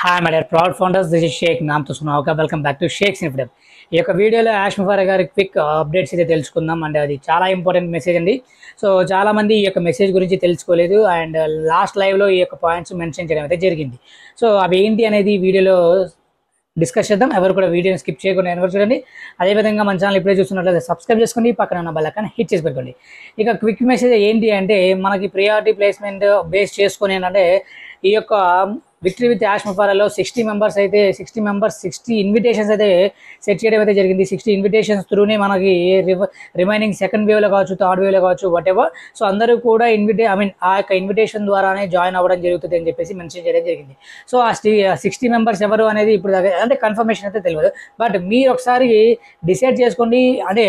Hi my dear proud founders, this is Shaik. నామ్తో సునావుగా welcome back to Shaik's ఇన్ఫిడెమ్. ఈ యొక్క వీడియోలో యాష్ ముఫారా గారి క్విక్ అప్డేట్స్ అయితే తెలుసుకుందాం. అండ్ అది చాలా ఇంపార్టెంట్ మెసేజ్ అండి. సో చాలామంది ఈ యొక్క మెసేజ్ గురించి తెలుసుకోలేదు అండ్ లాస్ట్ లైవ్లో ఈ యొక్క పాయింట్స్ మెన్షన్ చేయడం అయితే జరిగింది. సో అవి ఏంటి అనేది ఈ వీడియోలో డిస్కస్ చేద్దాం. ఎవరు కూడా వీడియోని స్కిప్ చేయకుండా ఎవరు చూడండి. అదేవిధంగా మన ఛానల్ ఇప్పుడే చూస్తున్నట్లయితే సబ్స్క్రైబ్ చేసుకోండి, పక్కన ఉన్న బెల్ ఐకాన్ హిట్ చేసి పెట్టుకోండి. ఇక క్విక్ మెసేజ్ ఏంటి అంటే, మనకి ప్రియారిటీ ప్లేస్మెంట్ బేస్ చేసుకొని ఏంటంటే ఈ యొక్క విక్టరీ విత్ యాష్ ముఫారాలో 60 మెంబర్స్ 60 ఇన్విటేషన్స్ అయితే సెట్ చేయడం అయితే జరిగింది. 60 ఇన్విటేషన్స్ త్రూనే మనకి రిమైనింగ్ సెకండ్ వేవ్లో కావచ్చు, థర్డ్ వేవ్లో కావచ్చు, వాట్ ఎవర్. సో అందరూ కూడా ఆ యొక్క ఇన్విటేషన్ ద్వారానే జాయిన్ అవ్వడం జరుగుతుంది అని చెప్పేసి మెన్షన్ చేయడం జరిగింది. సో ఆ 60 మెంబర్స్ ఎవరు అనేది ఇప్పుడు అంటే కన్ఫర్మేషన్ అయితే తెలియదు. బట్ మీరు ఒకసారి డిసైడ్ చేసుకోండి. అంటే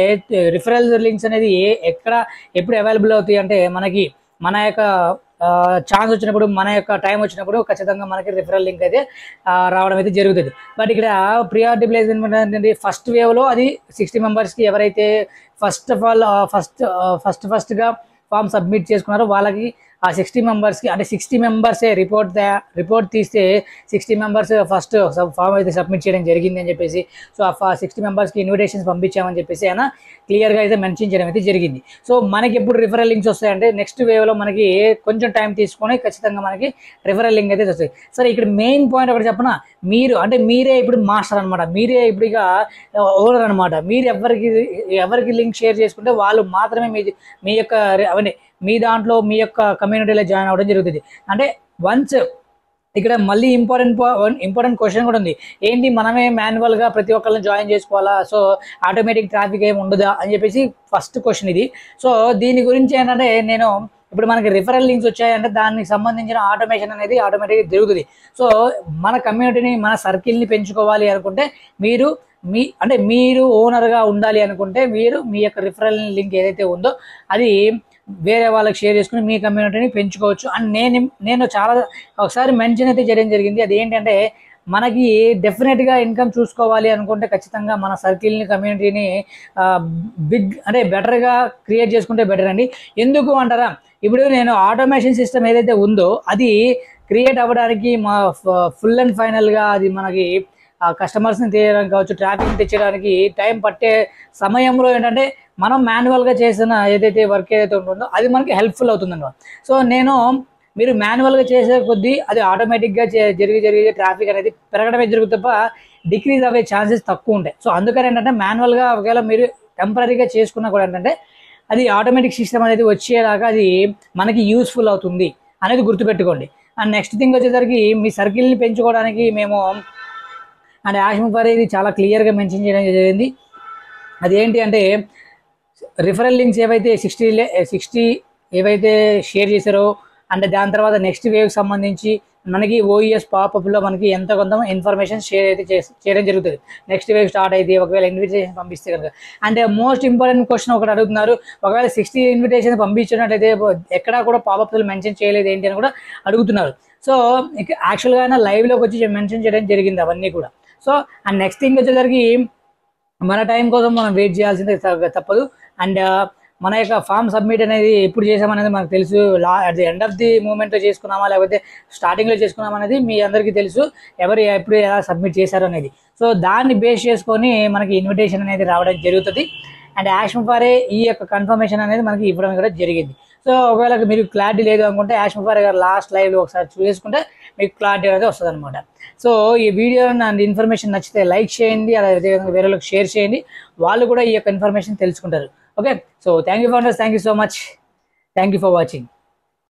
రిఫరల్ లింక్స్ అనేది ఎక్కడ ఎప్పుడు అవైలబుల్ అవుతాయి అంటే, మన యొక్క ఛాన్స్ వచ్చినప్పుడు, మన యొక్క టైం వచ్చినప్పుడు ఖచ్చితంగా మనకి రిఫరల్ లింక్ అయితే రావడం అయితే జరుగుతుంది. బట్ ఇక్కడ ప్రియారిటీ ప్లేస్మెంట్ అనేది ఫస్ట్ వేవ్లో అది 60 మెంబర్స్కి ఎవరైతే ఫస్ట్గా ఫామ్ సబ్మిట్ చేసుకున్నారో వాళ్ళకి ఆ 60 మెంబర్స్కి, అంటే 60 మెంబర్సే రిపోర్ట్ తీస్తే 60 మెంబర్స్ ఫస్ట్ ఫామ్ అయితే సబ్మిట్ చేయడం జరిగింది అని చెప్పేసి, సో ఆ 60 మెంబర్స్కి ఇన్విటేషన్స్ పంపించామని చెప్పేసి ఆయన క్లియర్గా అయితే మెన్షన్ చేయడం అయితే జరిగింది. సో మనకి ఎప్పుడు రిఫరల్ లింక్స్ వస్తాయంటే నెక్స్ట్ వేవ్లో మనకి కొంచెం టైం తీసుకొని ఖచ్చితంగా మనకి రిఫరల్ లింక్ అయితే వస్తాయి. సరే, ఇక్కడ మెయిన్ పాయింట్ ఒకటి చెప్పనా, మీరే ఇప్పుడు మాస్టర్ అనమాట, మీరే ఇప్పుడు ఇక ఓనర్ అనమాట. మీరు ఎవరికి లింక్ షేర్ చేసుకుంటే వాళ్ళు మాత్రమే మీ యొక్క మీ దాంట్లో మీ యొక్క కమ్యూనిటీలో జాయిన్ అవ్వడం జరుగుతుంది. అంటే వన్స్ ఇక్కడ మళ్ళీ ఇంపార్టెంట్ క్వశ్చన్ కూడా ఉంది. ఏంటి, మనమే మాన్యువల్గా ప్రతి ఒక్కరిని జాయిన్ చేసుకోవాలా, సో ఆటోమేటిక్ ట్రాఫిక్ ఏమి ఉండదా అని చెప్పేసి ఫస్ట్ క్వశ్చన్ ఇది. సో దీని గురించి ఏంటంటే, ఇప్పుడు మనకి రిఫరల్ లింక్స్ వచ్చాయంటే దానికి సంబంధించిన ఆటోమేషన్ అనేది ఆటోమేటిక్గా జరుగుతుంది. సో మన కమ్యూనిటీని, మన సర్కిల్ని పెంచుకోవాలి అనుకుంటే మీరు ఓనర్గా ఉండాలి అనుకుంటే మీ యొక్క రిఫరల్ లింక్ ఏదైతే ఉందో అది వేరే వాళ్ళకి షేర్ చేసుకుని మీ కమ్యూనిటీని పెంచుకోవచ్చు. అండ్ నేను చాలా ఒకసారి మెన్షన్ అయితే చేయడం జరిగింది. అది ఏంటంటే, మనకి డెఫినెట్గా ఇన్కమ్ చూసుకోవాలి అనుకుంటే ఖచ్చితంగా మన సర్కిల్ని, కమ్యూనిటీని బెటర్గా క్రియేట్ చేసుకుంటే బెటర్ అండి. ఎందుకు అంటారా, ఇప్పుడు నేను ఆటోమేషన్ సిస్టమ్ ఏదైతే ఉందో అది క్రియేట్ అవ్వడానికి ఫుల్ అండ్ ఫైనల్గా అది మనకి కస్టమర్స్ని తీయడానికి కావచ్చు, ట్రాఫిక్ తెచ్చడానికి టైం పట్టే సమయంలో ఏంటంటే మనం మాన్యువల్గా చేసిన ఏదైతే వర్క్ ఏదైతే ఉంటుందో అది మనకి హెల్ప్ఫుల్ అవుతుందన్నమాట. సో మీరు మాన్యువల్గా చేసే కొద్దీ అది ఆటోమేటిక్గా జరిగే ట్రాఫిక్ అనేది పెరగడమే జరుగుతుంది తప్ప డిక్రీజ్ అయ్యే ఛాన్సెస్ తక్కువ ఉంటాయి. సో అందుకని ఏంటంటే మాన్యువల్గా ఒకవేళ మీరు టెంపరీగా చేసుకున్నా కూడా ఏంటంటే అది ఆటోమేటిక్ సిస్టమ్ అనేది వచ్చేలాగా అది మనకి యూస్ఫుల్ అవుతుంది అనేది గుర్తుపెట్టుకోండి. అండ్ నెక్స్ట్ థింగ్ వచ్చేసరికి మీ సర్కిల్ని పెంచుకోవడానికి అండ్ యాష్ ముఫారా ఇది చాలా క్లియర్గా మెన్షన్ చేయడం జరిగింది. అదేంటి అంటే, రిఫరల్ లింక్స్ ఏవైతే 60 ఏవైతే షేర్ చేశారో, అంటే దాని తర్వాత నెక్స్ట్ వేవ్కి సంబంధించి మనకి ఓఈఎస్ పాపప్లో మనకి ఎంత కొంత ఇన్ఫర్మేషన్ షేర్ అయితే చేయడం జరుగుతుంది. నెక్స్ట్ వేవ్ స్టార్ట్ అయితే ఒకవేళ ఇన్విటేషన్ పంపిస్తే కనుక. అంటే మోస్ట్ ఇంపార్టెంట్ క్వశ్చన్ ఒకటి అడుగుతున్నారు, ఒకవేళ 60 ఇన్విటేషన్ పంపించినట్లయితే ఎక్కడా కూడా పాపప్లు మెన్షన్ చేయలేదు ఏంటి అని కూడా అడుగుతున్నారు. సో యాక్చువల్గా ఆయన లైవ్లోకి వచ్చి మెన్షన్ చేయడం జరిగింది అవన్నీ కూడా. సో అండ్ నెక్స్ట్ థింగ్ వచ్చేసరికి మన టైం కోసం మనం వెయిట్ చేయాల్సిందే తప్పదు. అండ్ మన యొక్క ఫామ్ సబ్మిట్ అనేది ఎప్పుడు చేసామనేది మనకు తెలుసు. At the end of the మూమెంట్లో చేసుకున్నామా లేకపోతే స్టార్టింగ్లో చేసుకున్నామా అనేది మీ అందరికీ తెలుసు, ఎవరు ఎప్పుడు ఎలా సబ్మిట్ చేశారు అనేది. సో దాన్ని బేస్ చేసుకొని మనకి ఇన్విటేషన్ అనేది రావడం జరుగుతుంది. అండ్ యాష్ ముఫారా ఈ యొక్క కన్ఫర్మేషన్ అనేది మనకి ఇవ్వడం కూడా జరిగింది. సో ఒకవేళ మీరు క్లారిటీ లేదు అనుకుంటే యాష్ ముఫారా గారు లాస్ట్ లైవ్లో ఒకసారి చూసుకుంటే మీకు క్లారిటీ అనేది వస్తుంది అనమాట. సో ఈ వీడియో అండ్ ఇన్ఫర్మేషన్ నచ్చితే లైక్ చేయండి, అదేవిధంగా వేరే వాళ్ళకి షేర్ చేయండి, వాళ్ళు కూడా ఈ యొక్క ఇన్ఫర్మేషన్ తెలుసుకుంటారు. Okay, so thank you founders, thank you so much, thank you for watching.